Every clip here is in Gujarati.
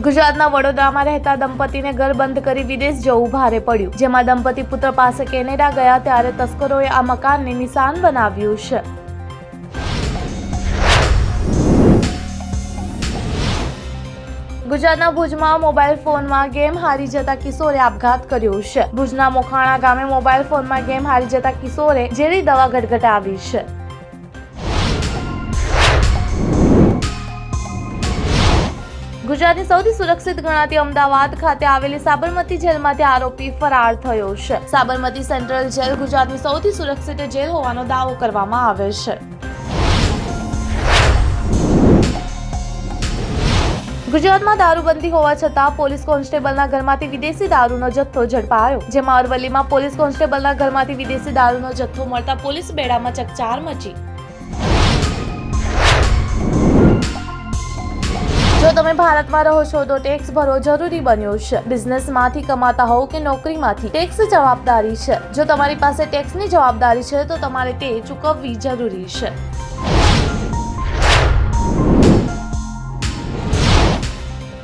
ગુજરાતના વડોદરામાં રહેતા દંપતીને ઘર બંધ કરી વિદેશ જવું ભારે પડ્યું, જેમાં દંપતી પુત્ર પાસે કેનેડા ગયા ત્યારે તસ્કરોએ આ મકાનને નિશાન બનાવ્યું છે. ગુજરાતના ભુજમાં મોબાઈલ ફોનમાં ગેમ હારી જતા કિશોરે આપઘાત કર્યો છે. ભુજના મોખાણા ગામે મોબાઈલ ફોનમાં ગેમ હારી જતા કિશોરે ઝેરી દવા ગટગટાવી છે. ગુજરાતની સૌથી સુરક્ષિત ગણાતી અમદાવાદ ખાતે આવેલી સાબરમતી જેલમાંથી આરોપી ફરાર થયો છે. સાબરમતી સેન્ટ્રલ જેલ ગુજરાતની સૌથી સુરક્ષિત જેલ હોવાનો દાવો કરવામાં આવે છે. ગુજરાતમાં દારૂબંધી હોવા છતાં પોલીસ કોન્સ્ટેબલના ઘરમાંથી વિદેશી દારૂનો જથ્થો ઝડપાયો, જેમાં અરવલ્લીમાં પોલીસ કોન્સ્ટેબલના ઘરમાંથી વિદેશી દારૂનો જથ્થો મળતા પોલીસ બેડામાં ચકચાર મચી. જો તમે ભારતમાં રહો છો તો ટેક્સ ભરવો જરૂરી બન્યો છે. બિઝનેસમાંથી કમાતા હોવ કે નોકરીમાંથી, ટેક્સ જવાબદારી છે. જો તમારી પાસે ટેક્સની જવાબદારી છે તો તમારે તે ચૂકવવી જરૂરી છે.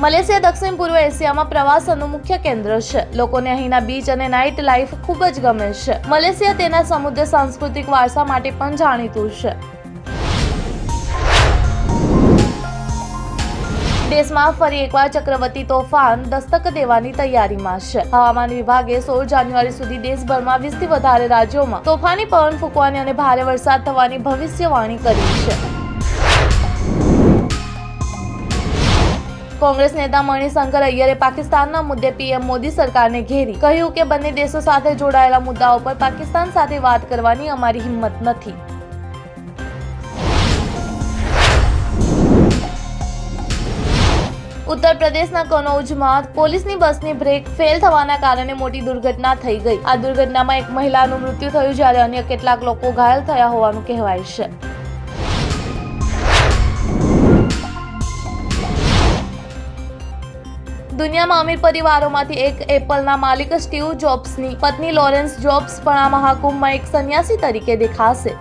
મલેશિયા દક્ષિણ પૂર્વ એશિયામાં પ્રવાસનનું મુખ્ય કેન્દ્ર છે. લોકોને અહીંના બીચ અને નાઇટ લાઇફ ખૂબ જ ગમે છે. મલેશિયા તેના સમૃદ્ધ સાંસ્કૃતિક વારસા માટે પણ જાણીતું છે. દેશમાં ફરી એકવાર ચક્રવાતી તોફાન દસ્તક દેવાની તૈયારીમાં છે. હવામાન વિભાગે 16 જાન્યુઆરી સુધી દેશભરમાં 20 થી વધારે રાજ્યોમાં તોફાની પવન ફૂંકવાની અને ભારે વરસાદ થવાની ભવિષ્યવાણી કરી છે. કોંગ્રેસ નેતા મણિશંકર અય્યરે પાકિસ્તાનના મુદ્દે પીએમ મોદી સરકારને ઘેરી કહ્યું કે બંને દેશો સાથે જોડાયેલા મુદ્દાઓ પર પાકિસ્તાન સાથે વાત કરવાની અમારી હિંમત નથી. ઉત્તર પ્રદેશના કનૌજમાં પોલીસની બસની બ્રેક ફેલ થવાના કારણે મોટી દુર્ઘટના થઈ ગઈ. આ દુર્ઘટનામાં એક મહિલાનું મૃત્યુ થયું જ્યારે અન્ય કેટલાક લોકો ઘાયલ થયા હોવાનું કહેવાય છે. દુનિયામાં અમીર પરિવારોમાંથી એક એપલના માલિક સ્ટીવ જોબ્સની પત્ની લોરેન્સ જોબ્સ પણ આ મહાકુંભમાં એક સંન્યાસી તરીકે દેખાશે.